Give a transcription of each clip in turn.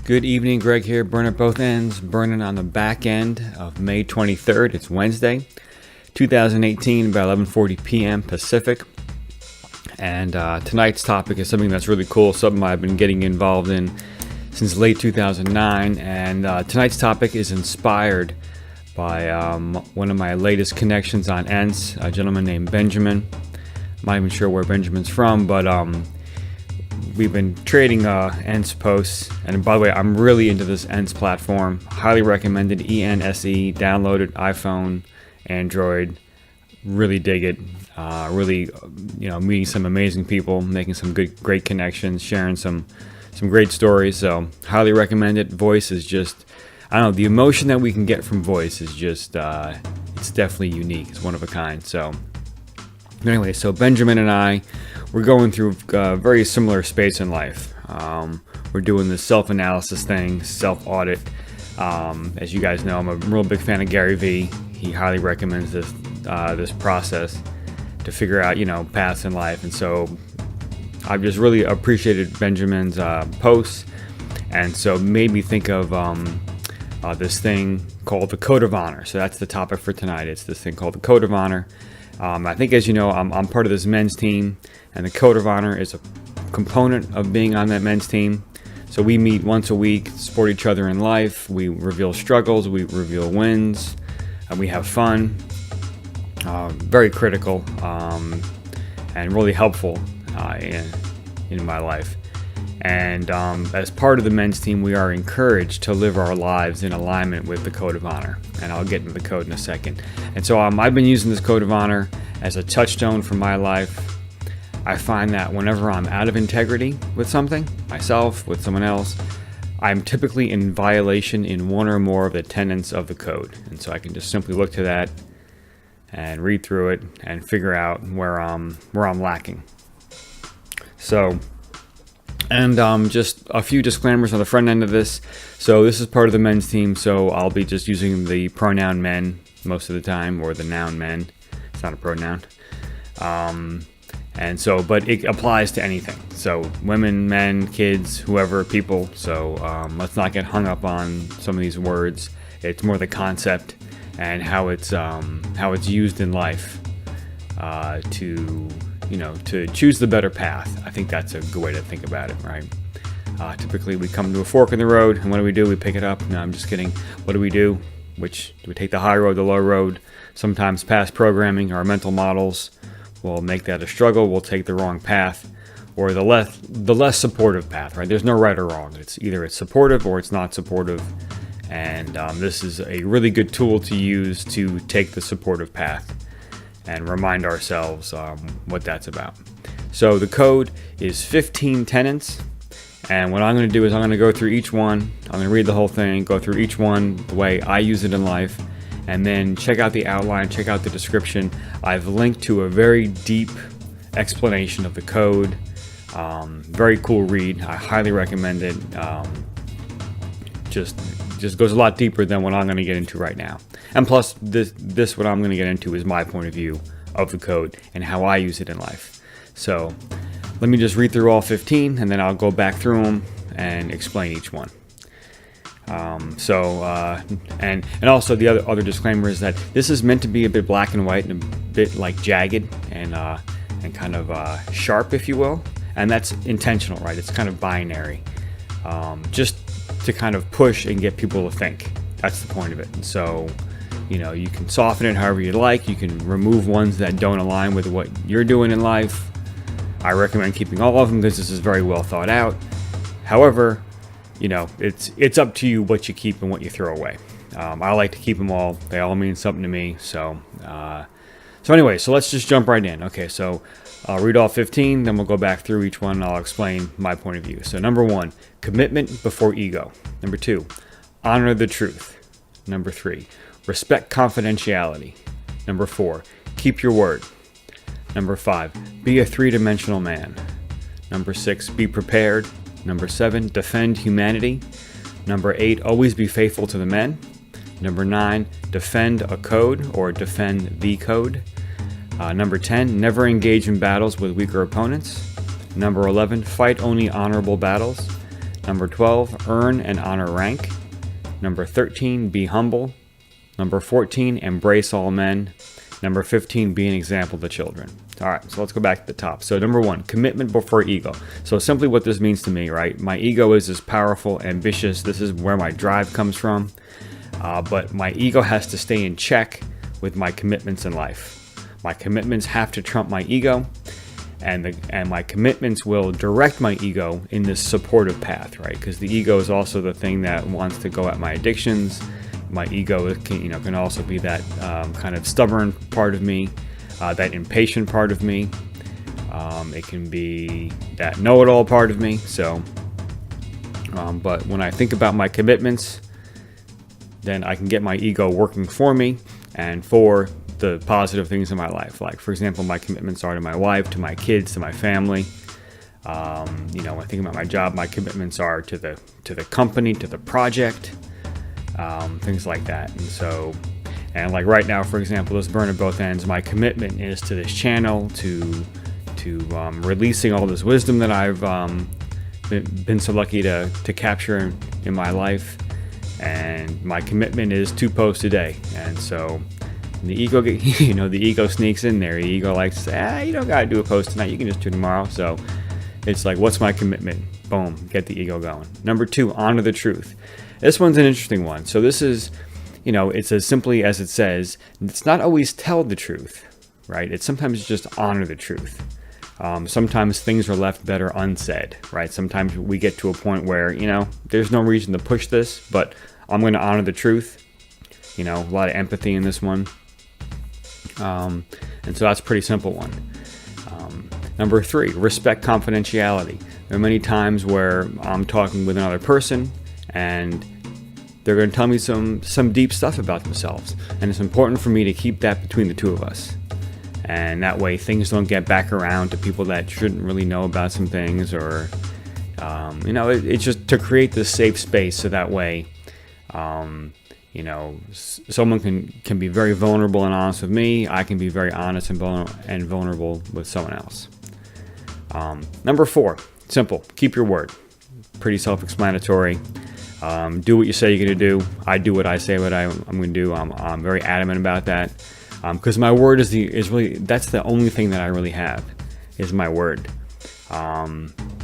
Good evening, Greg here, burning at both ends, burning on the back end of May 23rd. It's Wednesday, 2018, about 11:40 p.m. Pacific. And tonight's topic is something that's really cool, something I've been getting involved in since late 2009. And tonight's topic is inspired by one of my latest connections on Ents, a gentleman named Benjamin. I'm not even sure where Benjamin's from, but we've been trading Ents posts. And by the way, I'm really into this Ents platform. Highly recommended. ENSE. Download it. iPhone, Android. Really dig it. Really, meeting some amazing people, making some great connections, sharing some great stories. So highly recommend it. Voice is just, I don't know, the emotion that we can get from voice is just, it's definitely unique. It's one of a kind. So anyway, so Benjamin and I, we're going through a very similar space in life. We're doing this self-analysis thing, self-audit. As you guys know, I'm a real big fan of Gary Vee. He highly recommends this process to figure out, paths in life. And so I've just really appreciated Benjamin's posts. And so made me think of this thing called the Code of Honor. So that's the topic for tonight. It's this thing called the Code of Honor. I think, as you know, I'm part of this men's team, and the Code of Honor is a component of being on that men's team. So we meet once a week, support each other in life. We reveal struggles, we reveal wins, and we have fun. Very critical and really helpful in my life. And as part of the men's team, we are encouraged to live our lives in alignment with the Code of Honor. And I'll get into the code in a second. And so I've been using this Code of Honor as a touchstone for my life. I find that whenever I'm out of integrity with something, myself, with someone else, I'm typically in violation in one or more of the tenets of the code. And so I can just simply look to that and read through it and figure out where I'm lacking. So, and just a few disclaimers on the front end of this. So this is part of the men's team, so I'll be just using the pronoun men most of the time, or the noun men. It's not a pronoun. And so, but it applies to anything. So women, men, kids, whoever, people. So let's not get hung up on some of these words. It's more the concept and how it's used in life to choose the better path. I think that's a good way to think about it, right? Typically, we come to a fork in the road, and what do? We pick it up. No, I'm just kidding. What do? Do we take the high road, the low road? Sometimes past programming, our mental models will make that a struggle. We'll take the wrong path, or the less supportive path, right? There's no right or wrong. It's either it's supportive or it's not supportive. And this is a really good tool to use to take the supportive path and remind ourselves what that's about. So the code is 15 tenets. And what I'm going to do is I'm going to go through each one. I'm going to read the whole thing, go through each one the way I use it in life, and then check out the outline, check out the description. I've linked to a very deep explanation of the code. Very cool read. I highly recommend it. Just goes a lot deeper than what I'm going to get into right now. And plus, this what I'm going to get into is my point of view of the code and how I use it in life. So let me just read through all 15, and then I'll go back through them and explain each one. And also the other disclaimer is that this is meant to be a bit black and white and a bit like jagged and kind of sharp, if you will. And that's intentional, right? It's kind of binary, just to kind of push and get people to think. That's the point of it. And so, you can soften it however you like. You can remove ones that don't align with what you're doing in life. I recommend keeping all of them because this is very well thought out. However, it's up to you what you keep and what you throw away. I like to keep them all. They all mean something to me. So anyway, so let's just jump right in. Okay, so I'll read all 15, then we'll go back through each one and I'll explain my point of view. So number 1, commitment before ego. Number 2, honor the truth. Number 3, respect confidentiality. Number 4, keep your word. Number 5, be a three-dimensional man. Number 6, be prepared. Number 7, defend humanity. Number 8, always be faithful to the men. Number 9, defend a code or defend the code. Number 10, never engage in battles with weaker opponents. Number 11, fight only honorable battles. Number 12, earn and honor rank. Number 13, be humble. Number 14, embrace all men. Number 15, be an example to children. All right, so let's go back to the top. So number 1, commitment before ego. So simply what this means to me, right? My ego is this powerful, ambitious. This is where my drive comes from. But my ego has to stay in check with my commitments in life. My commitments have to trump my ego. And my commitments will direct my ego in this supportive path, right? Because the ego is also the thing that wants to go at my addictions. My ego can also be that kind of stubborn part of me, that impatient part of me. It can be that know-it-all part of me. So, but when I think about my commitments, then I can get my ego working for me and for the positive things in my life. Like, for example, my commitments are to my wife, to my kids, to my family. When I think about my job, my commitments are to the company, to the project, things like that. And like right now, for example, let's burn at both ends. My commitment is to this channel, to releasing all this wisdom that I've been so lucky to capture in my life. And my commitment is 2 posts a day. And so the ego, the ego sneaks in there. The ego likes to say, you don't got to do a post tonight. You can just do it tomorrow. So it's like, what's my commitment? Boom, get the ego going. Number 2, honor the truth. This one's an interesting one. So this is, it's as simply as it says. It's not always tell the truth, right? It's sometimes just honor the truth. Sometimes things are left better unsaid, right? Sometimes we get to a point where, there's no reason to push this, but I'm going to honor the truth. A lot of empathy in this one. And so that's a pretty simple one. Number 3, respect confidentiality. There are many times where I'm talking with another person and they're going to tell me some deep stuff about themselves. And it's important for me to keep that between the two of us. And that way things don't get back around to people that shouldn't really know about some things, or, it's just to create this safe space so that way, someone can be very vulnerable and honest with me. I can be very honest and vulnerable with someone else. Number 4, simple. Keep your word. Pretty self-explanatory. Do what you say you're going to do. I do what I say what I'm going to do. I'm very adamant about that. Because my word is really, that's the only thing that I really have, is my word.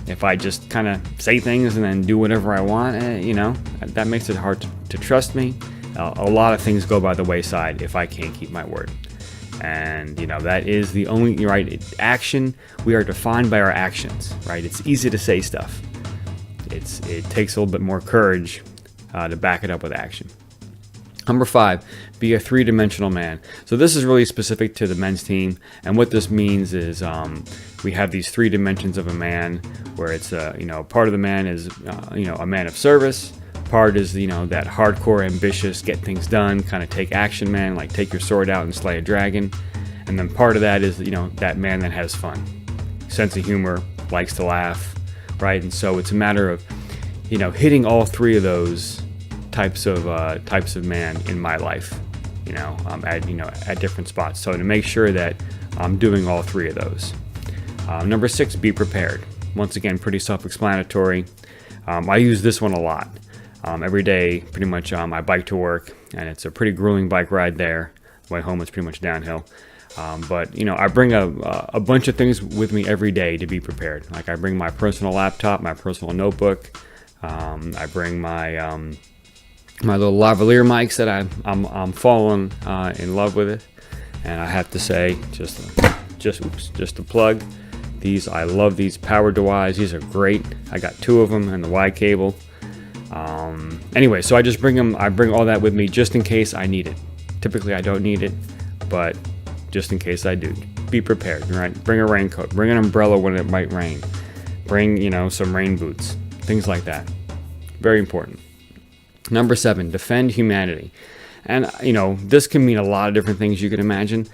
If I just kind of say things and then do whatever I want, that makes it hard to trust me. A lot of things go by the wayside if I can't keep my word. And, that is the only, right, action, we are defined by our actions, right? It's easy to say stuff. It takes a little bit more courage to back it up with action. Number 5, be a 3-dimensional man. So this is really specific to the men's team. And what this means is we have these 3 dimensions of a man, where it's, part of the man is, a man of service. Part is, that hardcore, ambitious, get things done, kind of take action man, like take your sword out and slay a dragon. And then part of that is, that man that has fun, sense of humor, likes to laugh, right? And so it's a matter of, hitting all 3 of those types of man in my life, at different spots. So to make sure that I'm doing all 3 of those. Number 6, be prepared. Once again, pretty self-explanatory. I use this one a lot. Every day, pretty much, I bike to work, and it's a pretty grueling bike ride there. Way home, it's pretty much downhill. But I bring a bunch of things with me every day to be prepared. Like I bring my personal laptop, my personal notebook. I bring my my little lavalier mics that I'm falling in love with it. And I have to say, just to plug these. I love these power DeWise. These are great. I got 2 of them and the Y cable. Anyway, so I just bring them. I bring all that with me just in case I need it. Typically, I don't need it, but just in case I do, be prepared. Right? Bring a raincoat. Bring an umbrella when it might rain. Bring some rain boots. Things like that. Very important. Number 7, defend humanity. And, this can mean a lot of different things you can imagine.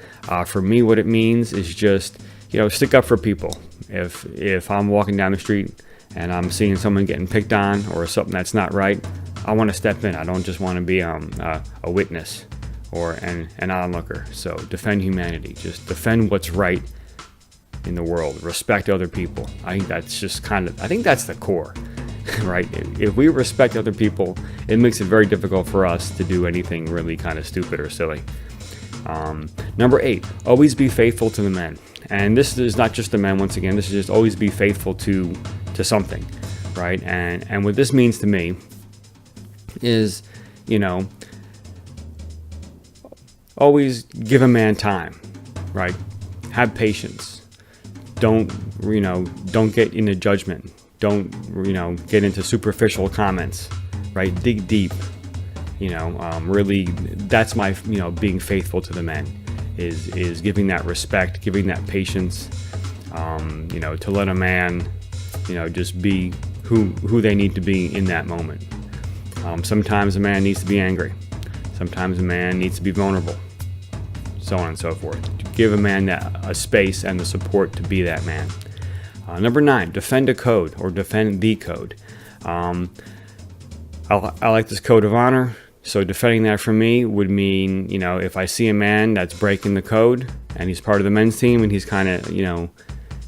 For me, what it means is just, stick up for people. If I'm walking down the street and I'm seeing someone getting picked on or something that's not right, I want to step in. I don't just want to be a witness or an onlooker. So defend humanity. Just defend what's right in the world. Respect other people. I think that's just I think that's the core. right? If we respect other people, it makes it very difficult for us to do anything really kind of stupid or silly. Number 8, always be faithful to the men. And this is not just the men, once again, this is just always be faithful to something, right? And what this means to me is, always give a man time, right? Have patience. Don't get into judgment. Don't, get into superficial comments, right? Dig deep. Really, that's my, being faithful to the men is giving that respect, giving that patience, to let a man, just be who they need to be in that moment. Sometimes a man needs to be angry. Sometimes a man needs to be vulnerable, so on and so forth. To give a man a space and the support to be that man. Number 9, defend a code or defend the code. I like this code of honor. So defending that for me would mean, if I see a man that's breaking the code and he's part of the men's team and he's kind of,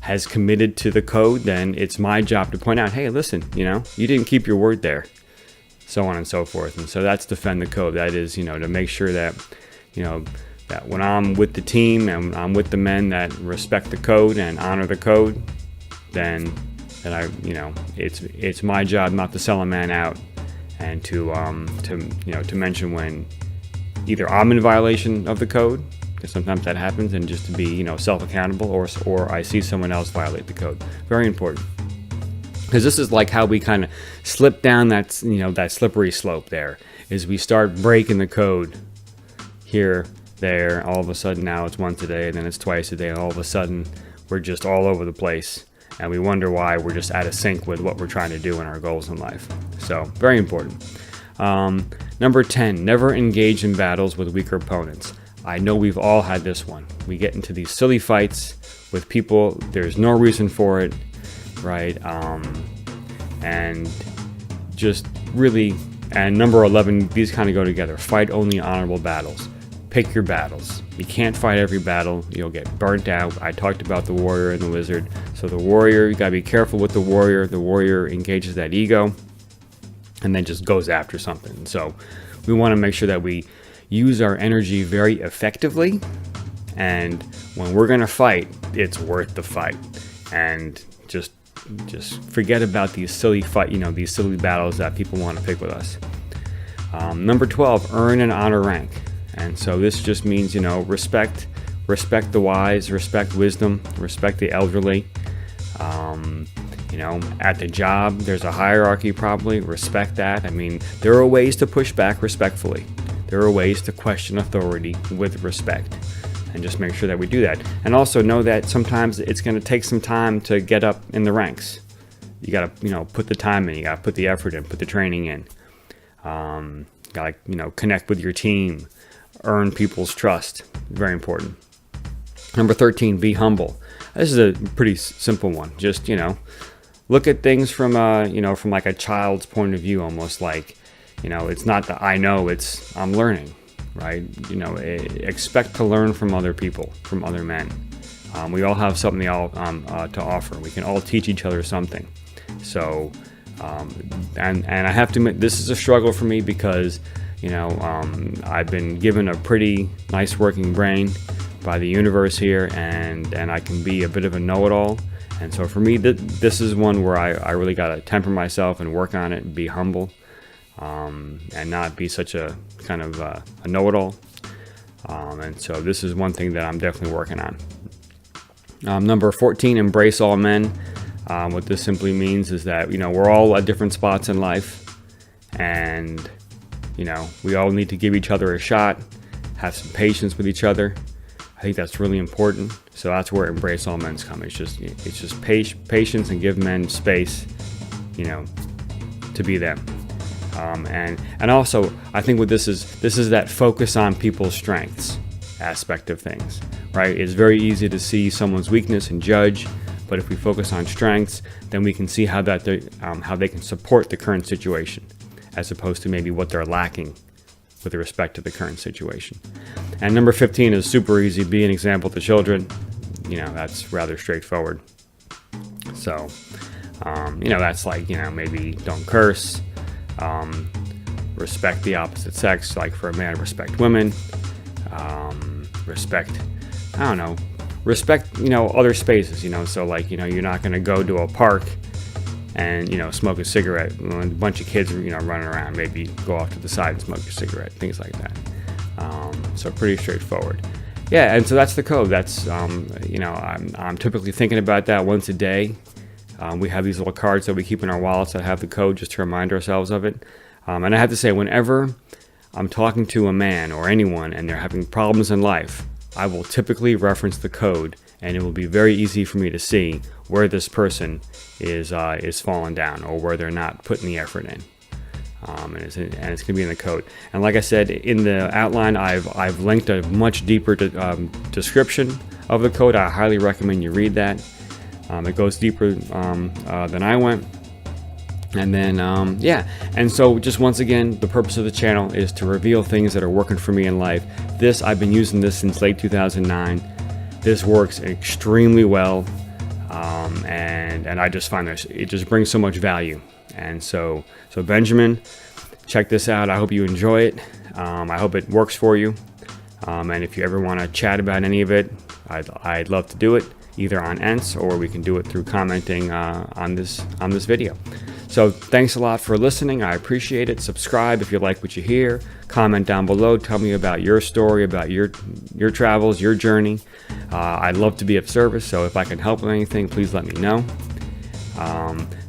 has committed to the code, then it's my job to point out, hey, listen, you didn't keep your word there, so on and so forth. And so that's defend the code. That is, to make sure that, that when I'm with the team and I'm with the men that respect the code and honor the code, then that it's my job not to sell a man out and to mention when either I'm in violation of the code, because sometimes that happens, and just to be self-accountable, or I see someone else violate the code. Very important, because this is like how we kind of slip down that that slippery slope. There is we start breaking the code here, there. All of a sudden now it's once a day, and then it's twice a day, and all of a sudden we're just all over the place. And we wonder why we're just out of sync with what we're trying to do in our goals in life. So, very important. Number 10, never engage in battles with weaker opponents. I know we've all had this one. We get into these silly fights with people. There's no reason for it, right? And just really, and number 11, these kind of go together. Fight only honorable battles. Pick your battles. You can't fight every battle. You'll get burnt out. I talked about the warrior and the wizard. So the warrior, you got to be careful with the warrior. The warrior engages that ego and then just goes after something. So we want to make sure that we use our energy very effectively. And when we're going to fight, it's worth the fight. And just forget about these silly these silly battles that people want to pick with us. Number 12, earn and honor rank. And so this just means, respect the wise, respect wisdom, respect the elderly. At the job, there's a hierarchy probably, respect that. I mean, there are ways to push back respectfully. There are ways to question authority with respect, and just make sure that we do that. And also know that sometimes it's going to take some time to get up in the ranks. You got to, put the time in, you got to put the effort in, put the training in. Got to, connect with your team. Earn people's trust. Very important. Number 13, be humble. This is a pretty simple one. Just, look at things from like a child's point of view, almost like, it's not that I know, it's I'm learning, right? Expect to learn from other people, from other men. We all have something to offer. We can all teach each other something. So, and I have to admit, this is a struggle for me because I've been given a pretty nice working brain by the universe here, and I can be a bit of a know-it-all. And so for me, this is one where I really got to temper myself and work on it and be humble, and not be such a kind of a know-it-all. And so this is one thing that I'm definitely working on. Number 14, embrace all men. What this simply means is that, we're all at different spots in life, and we all need to give each other a shot, have some patience with each other. I think that's really important. So that's where embrace all men's come. It's just patience and give men space, to be them. And also, I think what this is that focus on people's strengths aspect of things, right? It's very easy to see someone's weakness and judge, but if we focus on strengths, then we can see how they can support the current situation, as opposed to maybe what they're lacking with respect to the current situation. And number 15 is super easy. Be an example to children. That's rather straightforward. So That's like, maybe don't curse, respect the opposite sex, like for a man, respect women, respect, I don't know, respect, other spaces, so like, you're not going to go to a park and, smoke a cigarette when a bunch of kids are, running around. Maybe go off to the side and smoke your cigarette, things like that. So pretty straightforward. Yeah, and so that's the code. That's, I'm typically thinking about that once a day. We have these little cards that we keep in our wallets that have the code just to remind ourselves of it. And I have to say, whenever I'm talking to a man or anyone and they're having problems in life, I will typically reference the code, and it will be very easy for me to see where this person is falling down or where they're not putting the effort in. And it's going to be in the code. And like I said, in the outline, I've linked a much deeper description of the code. I highly recommend you read that. It goes deeper than I went. And then, and so just once again, the purpose of the channel is to reveal things that are working for me in life. I've been using this since late 2009. This works extremely well, and I just find it just brings so much value. And so Benjamin, check this out. I hope you enjoy it. I hope it works for you. And if you ever want to chat about any of it, I'd love to do it, either on Ents or we can do it through commenting on this video. So thanks a lot for listening. I appreciate it. Subscribe if you like what you hear. Comment down below. Tell me about your story, about your travels, your journey. I'd love to be of service, so if I can help with anything, please let me know.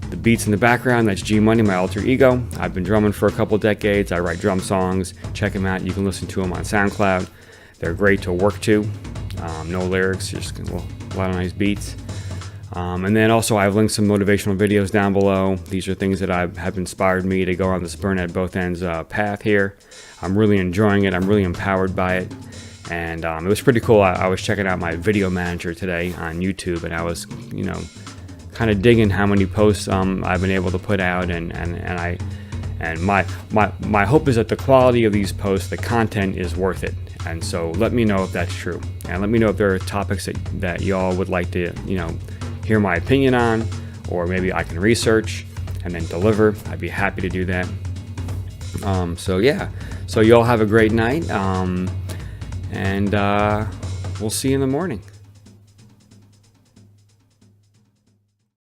The beats in the background, that's G Money, my alter ego. I've been drumming for a couple decades. I write drum songs. Check them out. You can listen to them on SoundCloud. They're great to work to. No lyrics, just a lot of nice beats. And then also I've linked some motivational videos down below. These are things that have inspired me to go on this burn at both ends path here. I'm really enjoying it. I'm really empowered by it. And it was pretty cool. I was checking out my video manager today on YouTube, and I was, kind of digging how many posts I've been able to put out, and my hope is that the quality of these posts, the content is worth it. And so let me know if that's true, and let me know if there are topics that y'all would like to hear my opinion on, or maybe I can research and then deliver. I'd be happy to do that. So y'all have a great night, and we'll see you in the morning.